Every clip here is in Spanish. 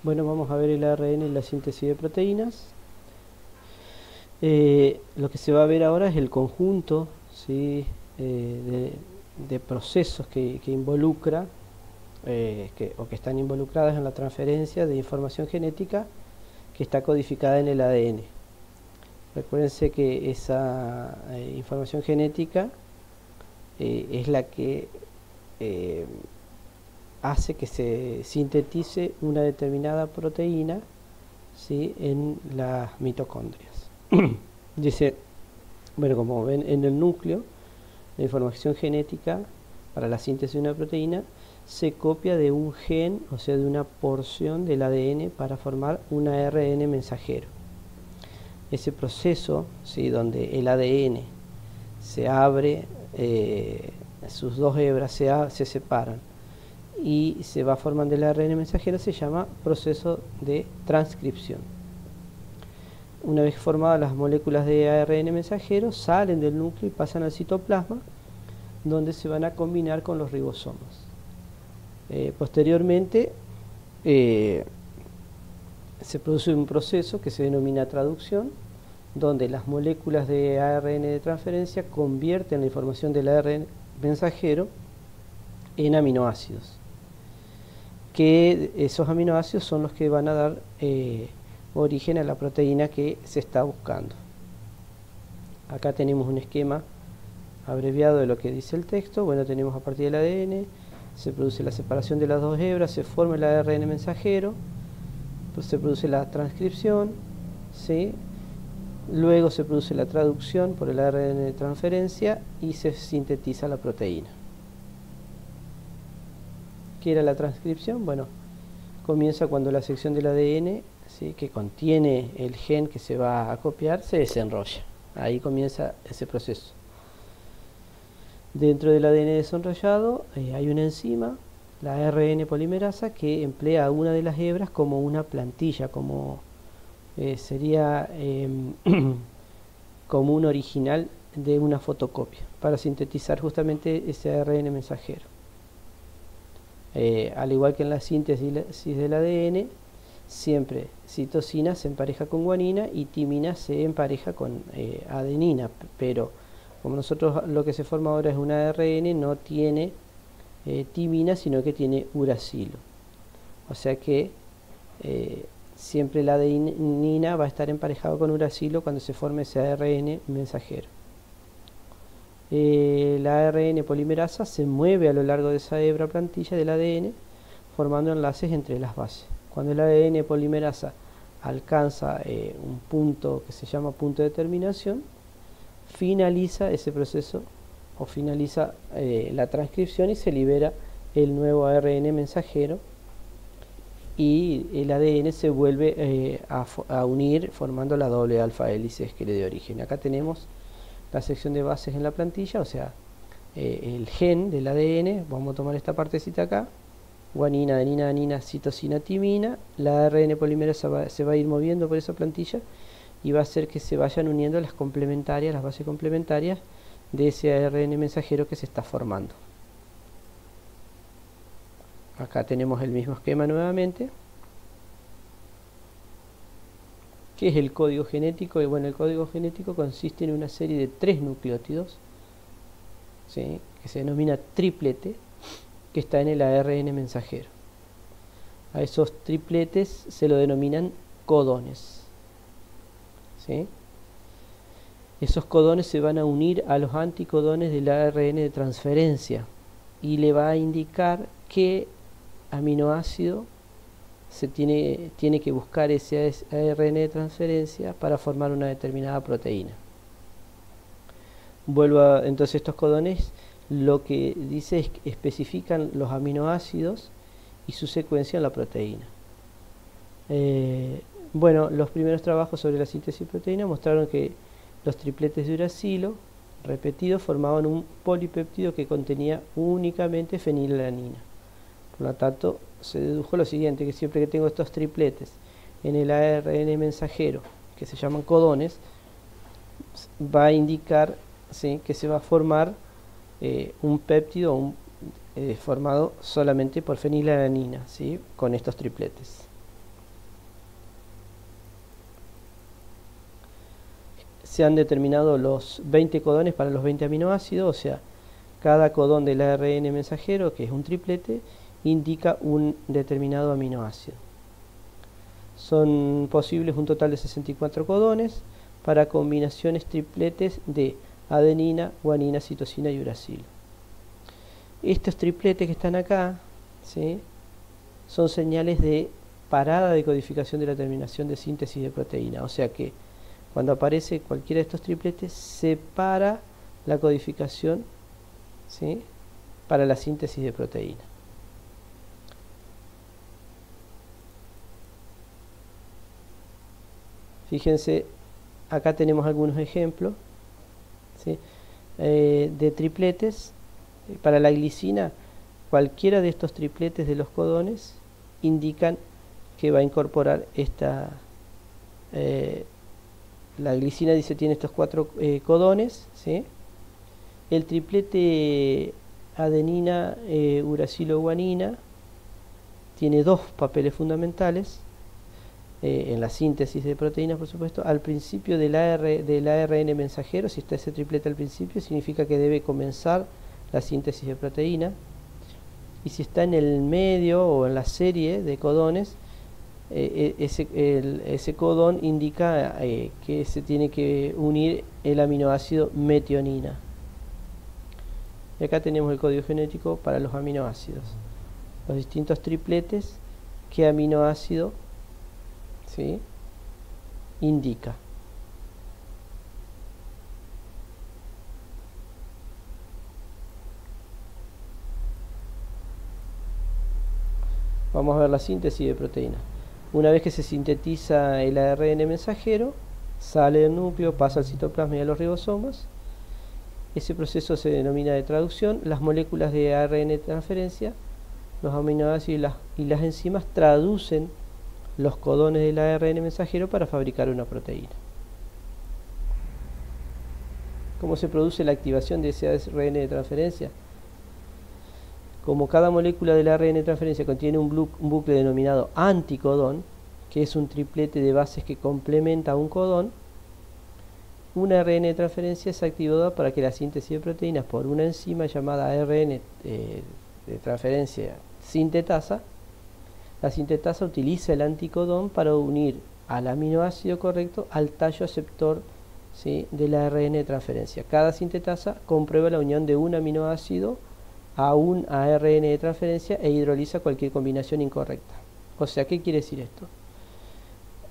Bueno, vamos a ver el ARN en la síntesis de proteínas. Lo que se va a ver ahora es el conjunto, ¿sí? de procesos que involucra o que están involucrados en la transferencia de información genética que está codificada en el ADN. Recuérdense que esa información genética es la que hace que se sintetice una determinada proteína, ¿sí?, en las mitocondrias. Dice, bueno, como ven en el núcleo, la información genética para la síntesis de una proteína se copia de un gen, o sea, de una porción del ADN para formar un ARN mensajero. Ese proceso, ¿sí?, donde el ADN se abre, sus dos hebras se separan y se va formando el ARN mensajero, se llama proceso de transcripción. Una vez formadas las moléculas de ARN mensajero, salen del núcleo y pasan al citoplasma, donde se van a combinar con los ribosomas. Posteriormente se produce un proceso que se denomina traducción, donde las moléculas de ARN de transferencia convierten la información del ARN mensajero en aminoácidos, que esos aminoácidos son los que van a dar origen a la proteína que se está buscando. Acá tenemos un esquema abreviado de lo que dice el texto. Bueno, tenemos a partir del ADN, se produce la separación de las dos hebras, se forma el ARN mensajero, pues se produce la transcripción, ¿sí? Luego se produce la traducción por el ARN de transferencia y se sintetiza la proteína. ¿Qué era la transcripción? Bueno, comienza cuando la sección del ADN, ¿sí?, que contiene el gen que se va a copiar, se desenrolla. Ahí comienza ese proceso. Dentro del ADN desenrollado hay una enzima, la ARN polimerasa, que emplea a una de las hebras como una plantilla, como sería como un original de una fotocopia, para sintetizar justamente ese ARN mensajero. Al igual que en la síntesis del ADN, siempre citosina se empareja con guanina y timina se empareja con adenina, pero como nosotros lo que se forma ahora es un ARN, no tiene timina, sino que tiene uracilo. O sea que siempre la adenina va a estar emparejado con uracilo cuando se forme ese ARN mensajero. La ARN polimerasa se mueve a lo largo de esa hebra plantilla del ADN, formando enlaces entre las bases. Cuando el ADN polimerasa alcanza un punto que se llama punto de terminación, finaliza ese proceso o finaliza la transcripción y se libera el nuevo ARN mensajero, y el ADN se vuelve a unir formando la doble alfa hélice que le dio origen. Acá tenemos la sección de bases en la plantilla, o sea, el gen del ADN. Vamos a tomar esta partecita acá: guanina, adenina, adenina, citosina, timina. La ARN polimerasa se va a ir moviendo por esa plantilla y va a hacer que se vayan uniendo las complementarias, las bases complementarias de ese ARN mensajero que se está formando. Acá tenemos el mismo esquema nuevamente. ¿Qué es el código genético? Y bueno, el código genético consiste en una serie de 3 nucleótidos, ¿sí?, que se denomina triplete, que está en el ARN mensajero. A esos tripletes se lo denominan codones, ¿sí? Esos codones se van a unir a los anticodones del ARN de transferencia y le va a indicar qué aminoácido se tiene que buscar ese ARN de transferencia para formar una determinada proteína. Entonces estos codones lo que dice es que especifican los aminoácidos y su secuencia en la proteína. Bueno, los primeros trabajos sobre la síntesis de proteína mostraron que los tripletes de uracilo repetidos formaban un polipéptido que contenía únicamente fenilalanina. Por lo tanto, se dedujo lo siguiente: que siempre que tengo estos tripletes en el ARN mensajero, que se llaman codones, va a indicar, ¿sí?, que se va a formar un péptido formado solamente por fenilalanina, ¿sí?, con estos tripletes. se han determinado los 20 codones para los 20 aminoácidos, o sea, cada codón del ARN mensajero, que es un triplete, indica un determinado aminoácido. Son posibles un total de 64 codones para combinaciones tripletes de adenina, guanina, citosina y uracilo. Estos tripletes que están acá, ¿sí?, son señales de parada de codificación de la terminación de síntesis de proteína. O sea que cuando aparece cualquiera de estos tripletes, se para la codificación, ¿sí?, para la síntesis de proteína. Fíjense, acá tenemos algunos ejemplos, ¿sí?, de tripletes. Para la glicina, cualquiera de estos tripletes de los codones indican que va a incorporar esta... la glicina dice tiene estos 4 codones, ¿sí? El triplete adenina, uracilo, guanina tiene 2 papeles fundamentales en la síntesis de proteínas, por supuesto. Al principio del ARN mensajero, si está ese triplete al principio, significa que debe comenzar la síntesis de proteína. Y si está en el medio o en la serie de codones, ese codón indica que se tiene que unir el aminoácido metionina. Y acá tenemos el código genético para los aminoácidos, los distintos tripletes, qué aminoácido, ¿sí?, indica. Vamos a ver la síntesis de proteína. Una vez que se sintetiza el ARN mensajero, sale del núcleo, pasa al citoplasma y a los ribosomas. Ese proceso se denomina de traducción. Las moléculas de ARN de transferencia, los aminoácidos y las enzimas traducen los codones del ARN mensajero para fabricar una proteína. ¿Cómo se produce la activación de ese ARN de transferencia? Como cada molécula del ARN de transferencia contiene un bucle denominado anticodón, que es un triplete de bases que complementa a un codón, un ARN de transferencia es activado para que la síntesis de proteínas por una enzima llamada ARN de transferencia sintetasa. La sintetasa utiliza el anticodón para unir al aminoácido correcto al tallo aceptor, ¿sí?, del ARN de transferencia. Cada sintetasa comprueba la unión de un aminoácido a un ARN de transferencia e hidroliza cualquier combinación incorrecta. O sea, ¿qué quiere decir esto?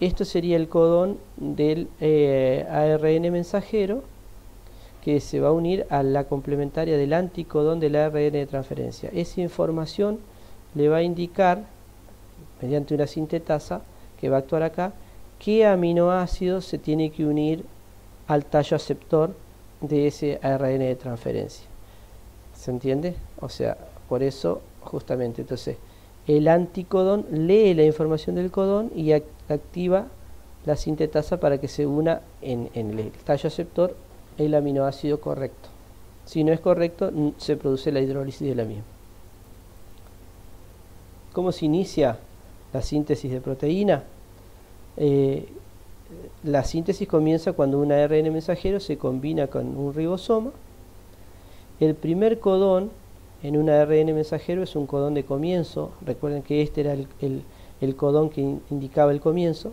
Esto sería el codón del ARN mensajero, que se va a unir a la complementaria del anticodón del ARN de transferencia. Esa información le va a indicar, mediante una sintetasa que va a actuar acá, qué aminoácido se tiene que unir al tallo aceptor de ese ARN de transferencia. ¿Se entiende? O sea, por eso, justamente, entonces, el anticodón lee la información del codón y activa la sintetasa para que se una en el tallo aceptor el aminoácido correcto. Si no es correcto, se produce la hidrólisis de la misma. ¿Cómo se inicia la síntesis de proteína? La síntesis comienza cuando un ARN mensajero se combina con un ribosoma. El primer codón en un ARN mensajero es un codón de comienzo. Recuerden que este era el codón que indicaba el comienzo.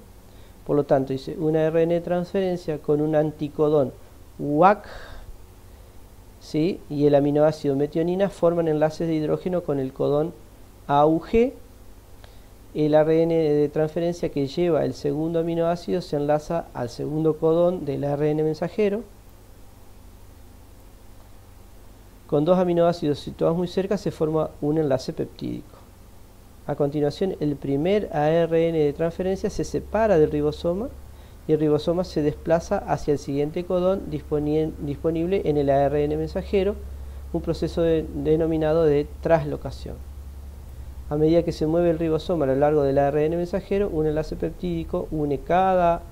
Por lo tanto, dice un ARN de transferencia con un anticodón UAC, ¿sí?, y el aminoácido metionina forman enlaces de hidrógeno con el codón AUG. El ARN de transferencia que lleva el segundo aminoácido se enlaza al segundo codón del ARN mensajero. Con 2 aminoácidos situados muy cerca se forma un enlace peptídico. A continuación, el primer ARN de transferencia se separa del ribosoma y el ribosoma se desplaza hacia el siguiente codón disponible en el ARN mensajero, un proceso denominado de traslocación. A medida que se mueve el ribosoma a lo largo del ARN mensajero, un enlace peptídico une cada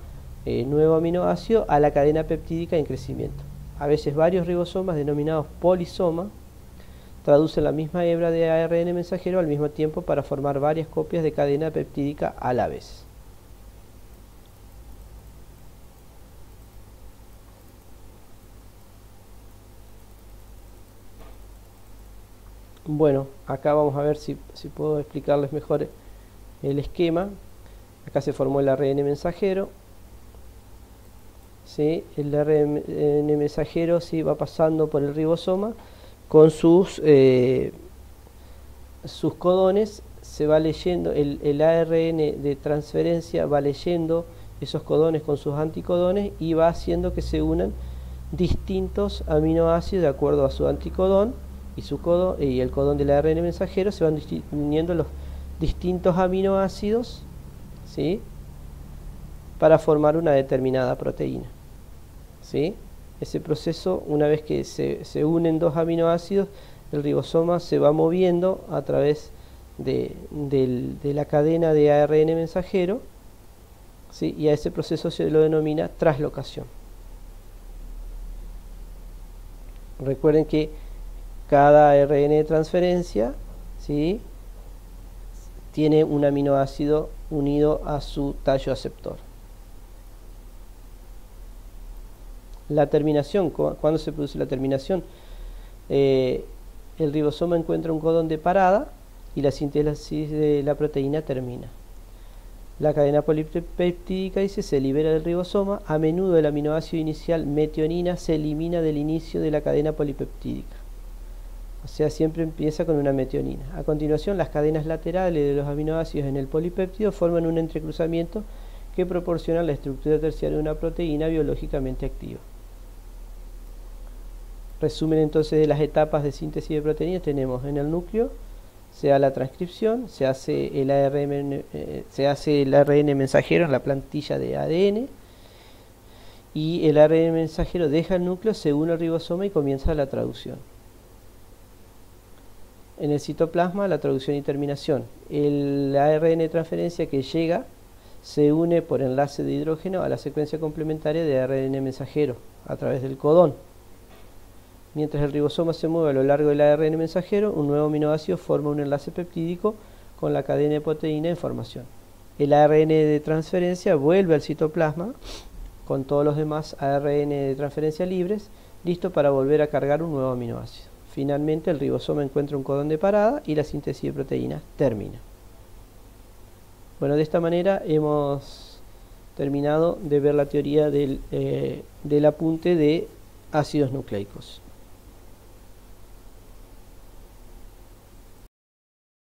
nuevo aminoácido a la cadena peptídica en crecimiento. A veces varios ribosomas, denominados polisomas, traducen la misma hebra de ARN mensajero al mismo tiempo para formar varias copias de cadena peptídica a la vez. Bueno, acá vamos a ver si puedo explicarles mejor el esquema. Acá se formó el ARN mensajero. ¿Sí? El ARN mensajero, ¿sí?, va pasando por el ribosoma con sus codones. Se va leyendo, el ARN de transferencia va leyendo esos codones con sus anticodones y va haciendo que se unan distintos aminoácidos de acuerdo a su anticodón y su codón, y el codón del ARN mensajero. Se van uniendo los distintos aminoácidos, ¿sí?, para formar una determinada proteína, ¿sí? Ese proceso, una vez que se unen dos aminoácidos, el ribosoma se va moviendo a través de la cadena de ARN mensajero, ¿sí?, y a ese proceso se lo denomina translocación. Recuerden que cada ARN de transferencia, ¿sí?, tiene un aminoácido unido a su tallo aceptor. La terminación, ¿cuándo se produce la terminación? El ribosoma encuentra un codón de parada y la síntesis de la proteína termina. La cadena polipeptídica, dice, se libera del ribosoma. A menudo el aminoácido inicial metionina se elimina del inicio de la cadena polipeptídica. O sea, siempre empieza con una metionina. A continuación, las cadenas laterales de los aminoácidos en el polipéptido forman un entrecruzamiento que proporciona la estructura terciaria de una proteína biológicamente activa. Resumen entonces de las etapas de síntesis de proteínas: tenemos en el núcleo, se da la transcripción, se hace el ARN mensajero en la plantilla de ADN, y el ARN mensajero deja el núcleo, se une al ribosoma y comienza la traducción. En el citoplasma, la traducción y terminación. El ARN de transferencia que llega se une por enlace de hidrógeno a la secuencia complementaria de ARN mensajero a través del codón. Mientras el ribosoma se mueve a lo largo del ARN mensajero, un nuevo aminoácido forma un enlace peptídico con la cadena de proteína en formación. El ARN de transferencia vuelve al citoplasma con todos los demás ARN de transferencia libres, listo para volver a cargar un nuevo aminoácido. Finalmente, el ribosoma encuentra un codón de parada y la síntesis de proteínas termina. Bueno, de esta manera hemos terminado de ver la teoría del apunte de ácidos nucleicos.